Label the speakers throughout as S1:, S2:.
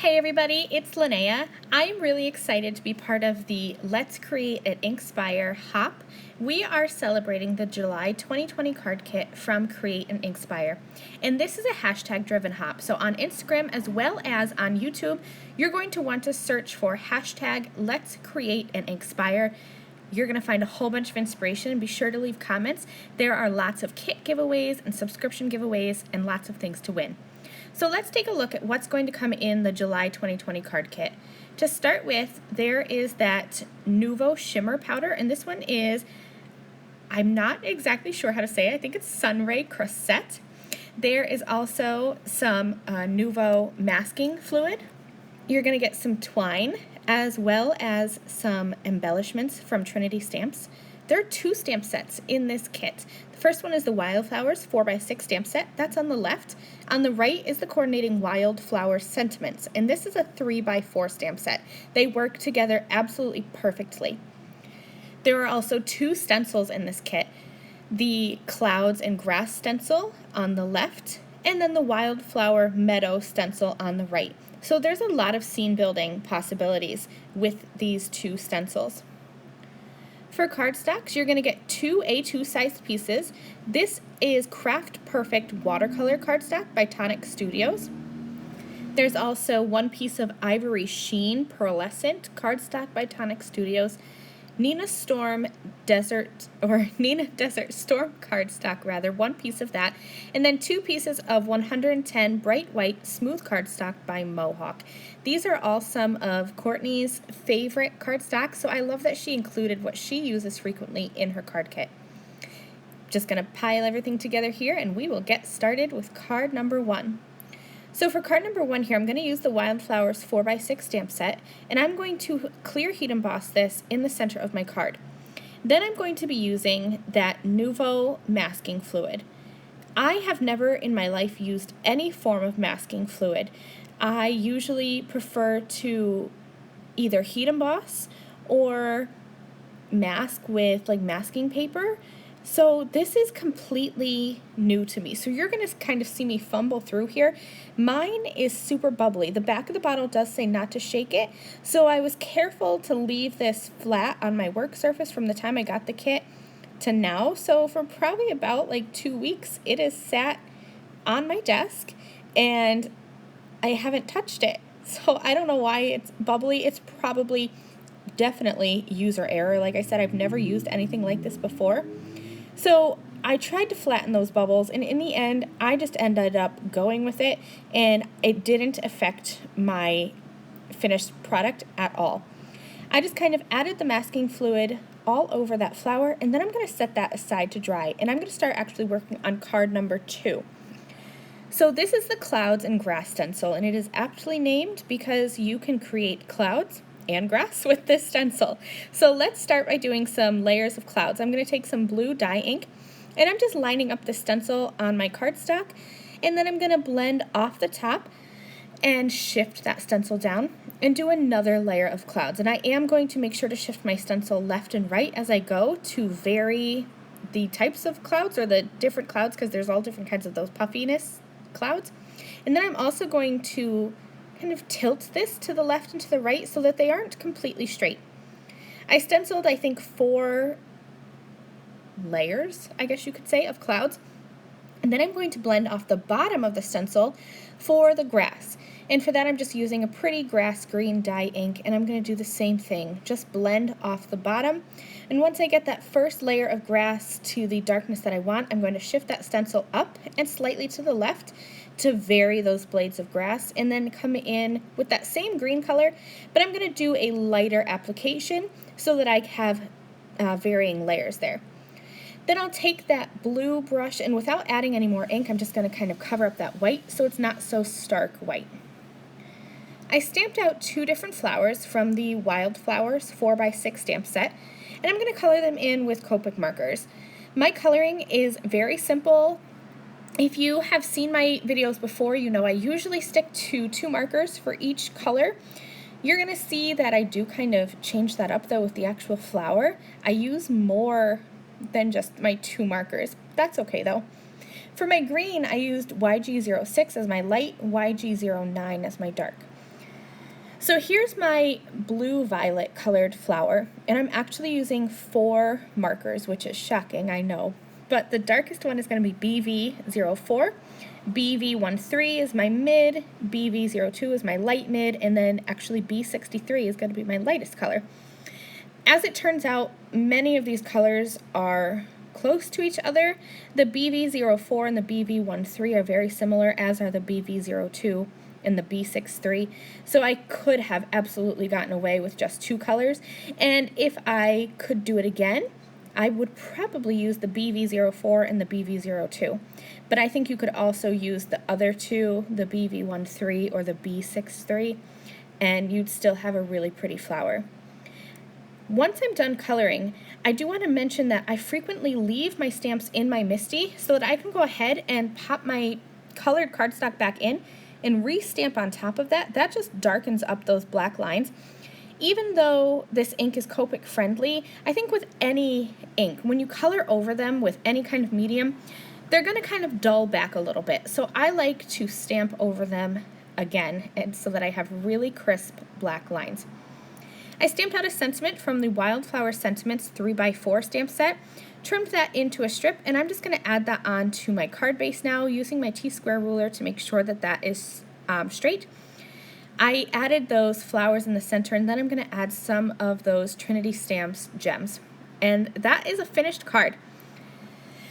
S1: Hey everybody, it's Lynnea. I'm really excited to be part of the Let's Create an Inkspire hop. We are celebrating the July 2020 card kit from Create an Inkspire. And this is a hashtag driven hop. So on Instagram as well as on YouTube, you're going to want to search for hashtag Let's Create an Inkspire. You're going to find a whole bunch of inspiration and be sure to leave comments. There are lots of kit giveaways and subscription giveaways and lots of things to win. So let's take a look at what's going to come in the July 2020 card kit. To start with, there is that Nuvo Shimmer Powder, and this one is, I'm not exactly sure how to say it, I think it's Sunray Crusette. There is also some Nuvo Masking Fluid. You're going to get some twine, as well as some embellishments from Trinity Stamps. There are 2 stamp sets in this kit. The first one is the Wildflowers 4x6 stamp set. That's on the left. On the right is the Coordinating Wildflower Sentiments, and this is a 3x4 stamp set. They work together absolutely perfectly. There are also 2 stencils in this kit. The Clouds and Grass stencil on the left, and then the Wildflower Meadow stencil on the right. So there's a lot of scene building possibilities with these 2 stencils. For cardstocks, you're going to get 2 A2 sized pieces. This is Craft Perfect Watercolor Cardstock by Tonic Studios. There's also 1 piece of Ivory Sheen Pearlescent cardstock by Tonic Studios. Nina Desert Storm cardstock, 1 piece of that, and then 2 pieces of 110 Bright White Smooth cardstock by Mohawk. These are all some of Courtney's favorite cardstocks, so I love that she included what she uses frequently in her card kit. Just going to pile everything together here, and we will get started with card number 1. So for card number 1 here, I'm going to use the Wildflowers 4x6 stamp set, and I'm going to clear heat emboss this in the center of my card. Then I'm going to be using that Nuvo masking fluid. I have never in my life used any form of masking fluid. I usually prefer to either heat emboss or mask with like masking paper. So this is completely new to me. So you're going to kind of see me fumble through here. Mine is super bubbly. The back of the bottle does say not to shake it. So I was careful to leave this flat on my work surface from the time I got the kit to now. So for probably about like 2 weeks, it has sat on my desk and I haven't touched it. So I don't know why it's bubbly. It's probably definitely user error. Like I said, I've never used anything like this before. So I tried to flatten those bubbles, and in the end, I just ended up going with it, and it didn't affect my finished product at all. I just kind of added the masking fluid all over that flower, and then I'm going to set that aside to dry, and I'm going to start actually working on card number 2. So this is the Clouds and Grass stencil, and it is aptly named because you can create clouds and grass with this stencil. So let's start by doing some layers of clouds. I'm going to take some blue dye ink, and I'm just lining up the stencil on my cardstock, and then I'm going to blend off the top and shift that stencil down and do another layer of clouds. And I am going to make sure to shift my stencil left and right as I go to vary the types of clouds or the different clouds, because there's all different kinds of those puffiness clouds. And then I'm also going to kind of tilt this to the left and to the right so that they aren't completely straight. I stenciled, I think, 4 layers, I guess you could say, of clouds. And then I'm going to blend off the bottom of the stencil for the grass. And for that, I'm just using a pretty grass green dye ink, and I'm going to do the same thing. Just blend off the bottom. And once I get that first layer of grass to the darkness that I want, I'm going to shift that stencil up and slightly to the left to vary those blades of grass, and then come in with that same green color, but I'm going to do a lighter application so that I have varying layers there. Then I'll take that blue brush, and without adding any more ink, I'm just going to kind of cover up that white so it's not so stark white. I stamped out 2 different flowers from the Wildflowers 4x6 stamp set, and I'm going to color them in with Copic markers. My coloring is very simple. If you have seen my videos before, you know I usually stick to 2 markers for each color. You're going to see that I do kind of change that up though with the actual flower. I use more than just my 2 markers. That's okay though. For my green, I used YG06 as my light, YG09 as my dark. So here's my blue-violet colored flower, and I'm actually using 4 markers, which is shocking, I know. But the darkest one is going to be BV04, BV13 is my mid, BV02 is my light mid, and then actually B63 is going to be my lightest color. As it turns out, many of these colors are close to each other. The BV04 and the BV13 are very similar, as are the BV02 and the B63. So I could have absolutely gotten away with just 2 colors. And if I could do it again, I would probably use the BV04 and the BV02. But I think you could also use the other 2, the BV13 or the B63, and you'd still have a really pretty flower. Once I'm done coloring, I do want to mention that I frequently leave my stamps in my MISTI so that I can go ahead and pop my colored cardstock back in and re-stamp on top of that. That just darkens up those black lines. Even though this ink is Copic friendly, I think with any ink, when you color over them with any kind of medium, they're going to kind of dull back a little bit. So I like to stamp over them again, and so that I have really crisp black lines. I stamped out a sentiment from the Wildflower Sentiments 3x4 stamp set, trimmed that into a strip, and I'm just going to add that onto my card base now using my T-square ruler to make sure that that is straight. I added those flowers in the center, and then I'm going to add some of those Trinity Stamps gems. And that is a finished card.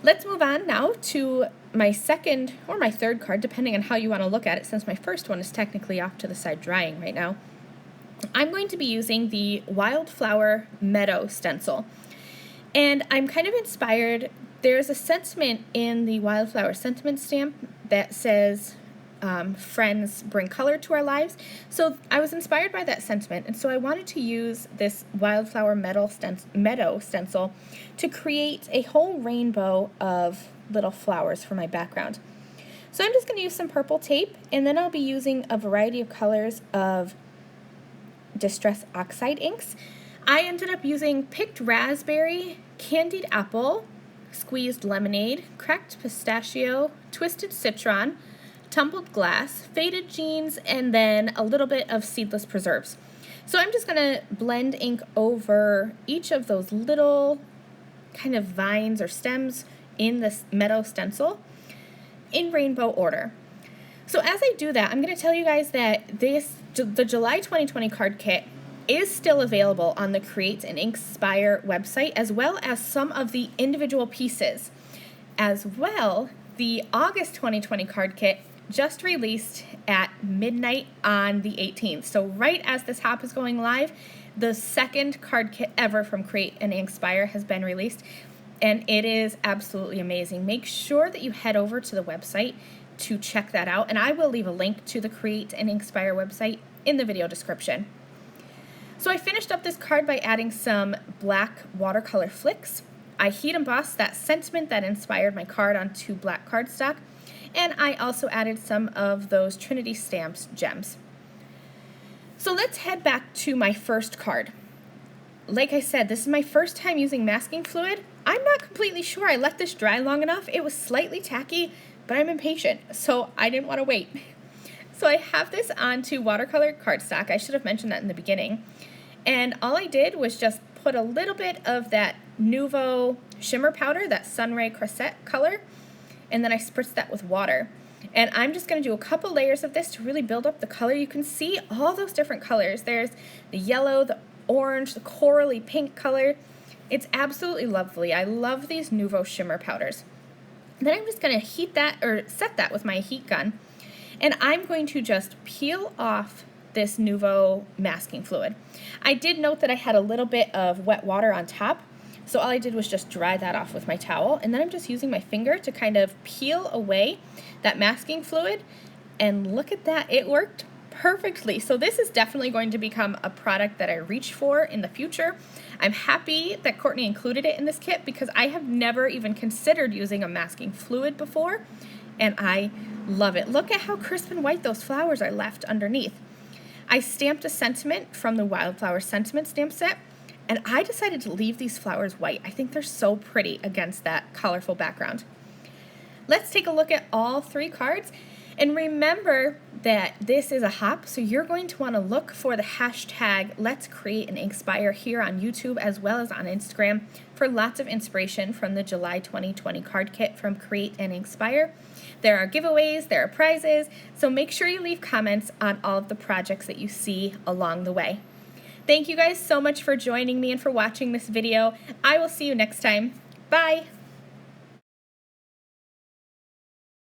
S1: Let's move on now to my second or my third card, depending on how you want to look at it, since my first one is technically off to the side drying right now. I'm going to be using the Wildflower Meadow stencil. And I'm kind of inspired. There's a sentiment in the Wildflower Sentiment stamp that says, friends bring color to our lives. So I was inspired by that sentiment, and so I wanted to use this Wildflower Meadow stencil to create a whole rainbow of little flowers for my background. So I'm just going to use some purple tape, and then I'll be using a variety of colors of Distress Oxide inks. I ended up using picked raspberry, candied apple, squeezed lemonade, cracked pistachio, twisted citron, tumbled glass, faded jeans, and then a little bit of seedless preserves. So I'm just going to blend ink over each of those little kind of vines or stems in this meadow stencil in rainbow order. So as I do that, I'm going to tell you guys that the July 2020 card kit is still available on the Create and Inkspire website, as well as some of the individual pieces. As well, the August 2020 card kit just released at midnight on the 18th. So right as this hop is going live, the second card kit ever from Create and Inkspire has been released, and it is absolutely amazing. Make sure that you head over to the website to check that out, and I will leave a link to the Create and Inkspire website in the video description. So I finished up this card by adding some black watercolor flicks. I heat embossed that sentiment that inspired my card onto black cardstock, and I also added some of those Trinity Stamps gems. So let's head back to my first card. Like I said, this is my first time using masking fluid. I'm not completely sure I let this dry long enough. It was slightly tacky, but I'm impatient, so I didn't want to wait. So I have this onto watercolor cardstock. I should have mentioned that in the beginning. And all I did was just put a little bit of that Nuvo shimmer powder, that Sunray Crusette color, and then I spritzed that with water. And I'm just going to do a couple layers of this to really build up the color. You can see all those different colors. There's the yellow, the orange, the corally pink color. It's absolutely lovely. I love these Nuvo shimmer powders. Then I'm just going to heat that, or set that with my heat gun, and I'm going to just peel off this Nuvo masking fluid. I did note that I had a little bit of wet water on top, so all I did was just dry that off with my towel, and then I'm just using my finger to kind of peel away that masking fluid, and look at that, it worked perfectly. So this is definitely going to become a product that I reach for in the future. I'm happy that Courtney included it in this kit because I have never even considered using a masking fluid before, and I love it. Look at how crisp and white those flowers are left underneath. I stamped a sentiment from the Wildflower Sentiment stamp set, and I decided to leave these flowers white. I think they're so pretty against that colorful background. Let's take a look at all 3 cards. And remember that this is a hop, so you're going to want to look for the hashtag Let's Create and Inspire here on YouTube as well as on Instagram for lots of inspiration from the July 2020 card kit from Create and Inspire. There are giveaways, there are prizes, so make sure you leave comments on all of the projects that you see along the way. Thank you guys so much for joining me and for watching this video. I will see you next time. Bye!